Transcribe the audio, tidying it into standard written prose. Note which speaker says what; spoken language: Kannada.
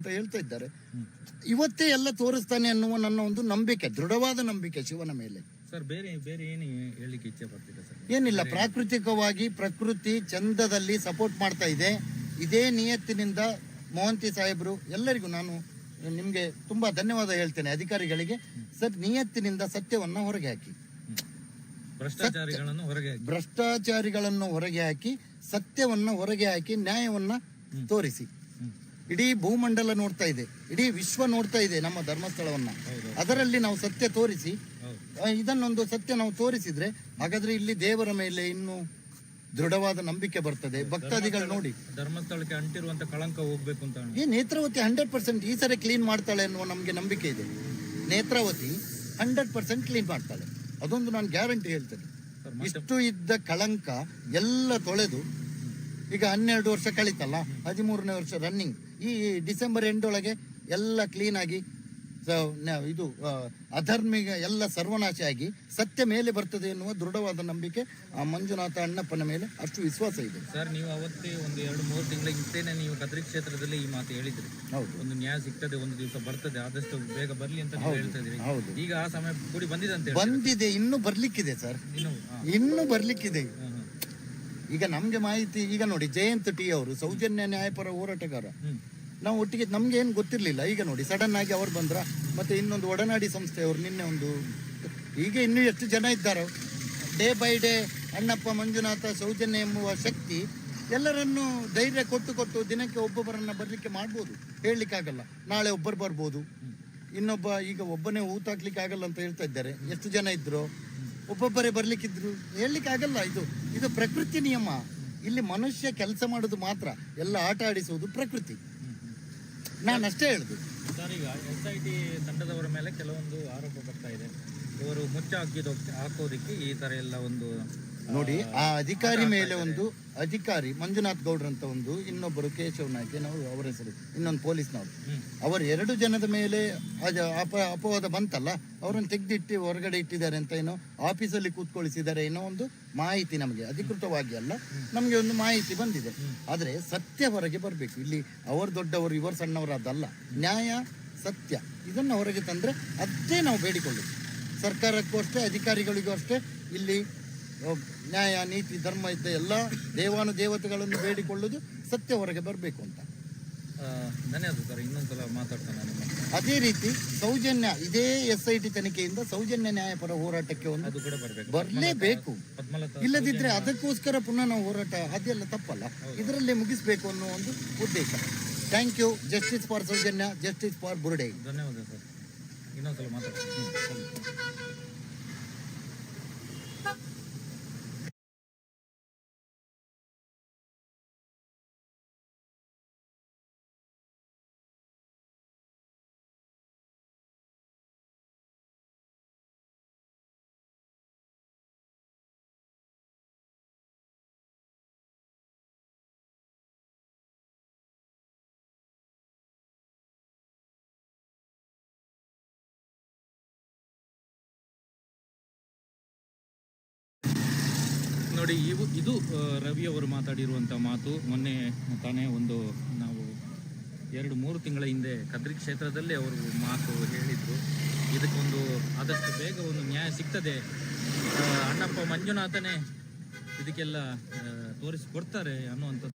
Speaker 1: ಅಂತ ಹೇಳ್ತಾ ಇದ್ದಾರೆ. ಇವತ್ತೇ ಎಲ್ಲ ತೋರಿಸ್ತಾನೆ ಅನ್ನುವ ನನ್ನ ಒಂದು ನಂಬಿಕೆ, ದೃಢವಾದ ನಂಬಿಕೆ ಶಿವನ ಮೇಲೆ.
Speaker 2: ಸರ್ ಬೇರೆ ಬೇರೆ ಏನು ಹೇಳಲಿಕ್ಕೆ ಇಚ್ಛೆ ಪಡ್ತೀರಾ ಸರ್?
Speaker 1: ಏನಿಲ್ಲ, ಪ್ರಾಕೃತಿಕವಾಗಿ ಪ್ರಕೃತಿ ಚಂದದಲ್ಲಿ ಸಪೋರ್ಟ್ ಮಾಡ್ತಾ ಇದೆ. ಇದೇ ನಿಯತ್ತಿನಿಂದ ಮೋಹಂತಿ ಸಾಹೇಬ್ರು ಎಲ್ಲರಿಗೂ ನಾನು ನಿಮ್ಗೆ ತುಂಬಾ ಧನ್ಯವಾದ ಹೇಳ್ತೇನೆ, ಅಧಿಕಾರಿಗಳಿಗೆ. ಸರ್, ನಿಯತ್ತಿನಿಂದ ಸತ್ಯವನ್ನ ಹೊರಗೆ ಹಾಕಿ, ಭ್ರಷ್ಟಾಚಾರಿಗಳನ್ನು ಹೊರಗೆ ಹಾಕಿ, ಸತ್ಯವನ್ನ ಹೊರಗೆ ಹಾಕಿ, ನ್ಯಾಯವನ್ನ ತೋರಿಸಿ. ಇಡೀ ಭೂಮಂಡಲ ನೋಡ್ತಾ ಇದೆ, ಇಡೀ ವಿಶ್ವ ನೋಡ್ತಾ ಇದೆ ನಮ್ಮ ಧರ್ಮಸ್ಥಳವನ್ನ. ಅದರಲ್ಲಿ ನಾವು ಸತ್ಯ ತೋರಿಸಿ, ಇದನ್ನೊಂದು ಸತ್ಯ ನಾವು ತೋರಿಸಿದ್ರೆ ಹಾಗಾದ್ರೆ ಇಲ್ಲಿ ದೇವರ ಮೇಲೆ ಇನ್ನು ದೃಢವಾದ ನಂಬಿಕೆ ಬರ್ತದೆ. ಭಕ್ತಾದಿಗಳು ನೋಡಿ,
Speaker 2: ಧರ್ಮಸ್ಥಳಕ್ಕೆ ಅಂಟಿರುವಂತ ಕಳಂಕ ಹೋಗ್ಬೇಕು ಅಂತ
Speaker 1: ನೇತ್ರಾವತಿ 100% ಈ ಸರಿ ಕ್ಲೀನ್ ಮಾಡ್ತಾಳೆ ಅನ್ನುವ ನಮ್ಗೆ ನಂಬಿಕೆ ಇದೆ. ನೇತ್ರಾವತಿ 100% ಕ್ಲೀನ್ ಮಾಡ್ತಾಳೆ, ಅದೊಂದು ನಾನು ಗ್ಯಾರಂಟಿ ಹೇಳ್ತೇನೆ. ಇಷ್ಟು ಇದ್ದ ಕಳಂಕ ಎಲ್ಲ ತೊಳೆದು ಈಗ 12 ವರ್ಷ ಕಳೀತಲ್ಲ, 13ನೇ ವರ್ಷ ರನ್ನಿಂಗ್. ಈ ಡಿಸೆಂಬರ್ ಎಂಡೊಳಗೆ ಎಲ್ಲ ಕ್ಲೀನ್ ಆಗಿ, ಇದು ಅಧರ್ಮಿಗ ಎಲ್ಲ ಸರ್ವನಾಶ ಆಗಿ ಸತ್ಯ ಮೇಲೆ ಬರ್ತದೆ ಎನ್ನುವ ದೃಢವಾದ ನಂಬಿಕೆ ಆ ಮಂಜುನಾಥ ಅಣ್ಣಪ್ಪನ ಮೇಲೆ ಅಷ್ಟು ವಿಶ್ವಾಸ ಇದೆ.
Speaker 2: ಸರ್, ನೀವು ಅವತ್ತೇ ಒಂದು 2-3 ತಿಂಗಳ ಹಿಂದೆನೆ ನೀವು ಕದ್ರಿ ಕ್ಷೇತ್ರದಲ್ಲಿ ಈ ಮಾತು ಹೇಳಿದ್ರಿ.
Speaker 1: ಹೌದು,
Speaker 2: ಒಂದು ನ್ಯಾಯ ಸಿಗ್ತದೆ, ಒಂದು ದಿವಸ ಬರ್ತದೆ, ಆದಷ್ಟು ಬೇಗ ಬರ್ಲಿ ಅಂತ ಹೇಳ್ತಾ ಇದ್ರಿ.
Speaker 1: ಹೌದು,
Speaker 2: ಈಗ ಆ ಸಮಯ ಕೂಡಿ ಬಂದಿದೆ ಅಂತ
Speaker 1: ಬಂದಿದೆ, ಇನ್ನೂ ಬರ್ಲಿಕ್ಕಿದೆ ಸರ್, ಇನ್ನೂ ಬರ್ಲಿಕ್ಕಿದೆ. ಈಗ ನಮ್ಗೆ ಮಾಹಿತಿ, ಈಗ ನೋಡಿ ಜಯಂತ್ ಟಿ ಅವರು ಸೌಜನ್ಯ ನ್ಯಾಯಪರ ಹೋರಾಟಗಾರ, ನಾವು ಒಟ್ಟಿಗೆ ನಮ್ಗೆ ಏನು ಗೊತ್ತಿರ್ಲಿಲ್ಲ. ಈಗ ನೋಡಿ ಸಡನ್ ಆಗಿ ಅವ್ರು ಬಂದ್ರ, ಮತ್ತೆ ಇನ್ನೊಂದು ಒಡನಾಡಿ ಸಂಸ್ಥೆಯವರು ನಿನ್ನೆ ಒಂದು, ಈಗ ಇನ್ನೂ ಎಷ್ಟು ಜನ ಇದ್ದಾರೋ. Day by day Annappa, Manjunatha, Soujanya ಎಂಬುವ ಶಕ್ತಿ ಎಲ್ಲರನ್ನು ಧೈರ್ಯ ಕೊಟ್ಟು ದಿನಕ್ಕೆ ಒಬ್ಬೊಬ್ಬರನ್ನ ಬರ್ಲಿಕ್ಕೆ ಮಾಡ್ಬೋದು. ಹೇಳಲಿಕ್ಕಾಗಲ್ಲ, ನಾಳೆ ಒಬ್ಬರು ಬರ್ಬೋದು, ಇನ್ನೊಬ್ಬ ಈಗ ಒಬ್ಬನೇ ಊತಾಕ್ಲಿಕ್ಕೆ ಆಗಲ್ಲ ಅಂತ ಹೇಳ್ತಾ ಇದ್ದಾರೆ. ಎಷ್ಟು ಜನ ಇದ್ರು, ಒಬ್ಬೊಬ್ಬರೇ ಬರ್ಲಿಕ್ಕಿದ್ರು, ಹೇಳಲಿಕ್ಕೆ ಆಗಲ್ಲ. ಇದು ಪ್ರಕೃತಿ ನಿಯಮ. ಇಲ್ಲಿ ಮನುಷ್ಯ ಕೆಲಸ ಮಾಡೋದು ಮಾತ್ರ, ಎಲ್ಲ ಆಟ ಆಡಿಸುವುದು ಪ್ರಕೃತಿ. ನಾನು ಅಷ್ಟೇ ಹೇಳುದು
Speaker 2: ಸರ್. ಈಗ SIT ತಂಡದವರ ಮೇಲೆ ಕೆಲವೊಂದು ಆರೋಪ ಬರ್ತಾ ಇದೆ, ಇವರು ಮುಚ್ಚ ಹಾಕೋದಿಕ್ಕೆ ಈ ತರ ಎಲ್ಲ ಒಂದು
Speaker 1: ನೋಡಿ. ಆ ಅಧಿಕಾರಿ ಮೇಲೆ ಒಂದು ಅಧಿಕಾರಿ ಮಂಜುನಾಥ್ ಗೌಡ್ರ ಅಂತ ಒಂದು, ಇನ್ನೊಬ್ಬರು ಕೇಶವ್ ನಾಯ್ಕ, ನಾವು ಅವರ ಹೆಸರು, ಇನ್ನೊಂದು ಪೊಲೀಸ್ನವರು, ಅವರು 2 ಜನದ ಮೇಲೆ ಅಪವಾದ ಬಂತಲ್ಲ, ಅವರನ್ನು ತೆಗೆದಿಟ್ಟು ಹೊರಗಡೆ ಇಟ್ಟಿದ್ದಾರೆ ಅಂತ ಏನೋ ಆಫೀಸಲ್ಲಿ ಕೂತ್ಕೊಳಿಸಿದ್ದಾರೆ ಏನೋ ಒಂದು ಮಾಹಿತಿ, ನಮಗೆ ಅಧಿಕೃತವಾಗಿ ಅಲ್ಲ, ನಮಗೆ ಒಂದು ಮಾಹಿತಿ ಬಂದಿದೆ. ಆದ್ರೆ ಸತ್ಯ ಹೊರಗೆ ಬರಬೇಕು. ಇಲ್ಲಿ ಅವರು ದೊಡ್ಡವರು, ಇವರು ಸಣ್ಣವರಾದಲ್ಲ. ನ್ಯಾಯ, ಸತ್ಯ ಇದನ್ನು ಹೊರಗೆ ತಂದ್ರೆ ಅದೇ ನಾವು ಬೇಡಿಕೊಳ್ಳುದು. ಸರ್ಕಾರಕ್ಕೂ ಅಷ್ಟೇ, ಅಧಿಕಾರಿಗಳಿಗೂ ಅಷ್ಟೇ. ಇಲ್ಲಿ ನ್ಯಾಯ, ನೀತಿ, ಧರ್ಮ ಇದ್ದ ಎಲ್ಲ ದೇವಾನುದೇವತೆಗಳನ್ನು ಬೇಡಿಕೊಳ್ಳುವುದು ಸತ್ಯ ಹೊರಗೆ ಬರಬೇಕು ಅಂತ.
Speaker 2: ಧನ್ಯವಾದ ಸರ್. ಇನ್ನೊಂದ್ಸಲ ಮಾತಾಡ್ತಾನೆ.
Speaker 1: ಅದೇ ರೀತಿ ಸೌಜನ್ಯ, ಇದೇ SIT ತನಿಖೆಯಿಂದ ಸೌಜನ್ಯ ನ್ಯಾಯಪರ ಹೋರಾಟಕ್ಕೆ ಒಂದು ಬರಲೇಬೇಕು. ಇಲ್ಲದಿದ್ರೆ ಅದಕ್ಕೋಸ್ಕರ ಪುನಃ ನಾವು ಹೋರಾಟ, ಅದೆಲ್ಲ ತಪ್ಪಲ್ಲ, ಇದರಲ್ಲೇ ಮುಗಿಸ್ಬೇಕು ಅನ್ನೋ ಒಂದು ಉದ್ದೇಶ. Thank you. Justice for Soujanya, justice for ಬುರುಡೆ.
Speaker 2: ಧನ್ಯವಾದ ಸರ್. ಇನ್ನೊಂದ್ಸಲ ಮಾತಾಡ್ತೀನಿ. ನೋಡಿ, ಇದು ರವಿ ಅವರು ಮಾತಾಡಿರುವಂಥ ಮಾತು. ಮೊನ್ನೆ ತಾನೇ ಒಂದು ನಾವು 2-3 ತಿಂಗಳ ಹಿಂದೆ ಕದ್ರಿ ಕ್ಷೇತ್ರದಲ್ಲೇ ಅವರು ಮಾತು ಹೇಳಿದರು. ಇದಕ್ಕೊಂದು ಆದಷ್ಟು ಬೇಗ ಒಂದು ನ್ಯಾಯ ಸಿಗ್ತದೆ, ಅಣ್ಣಪ್ಪ ಮಂಜುನಾಥನೇ ಇದಕ್ಕೆಲ್ಲ ತೋರಿಸಿಕೊಡ್ತಾರೆ ಅನ್ನುವಂಥದ್ದು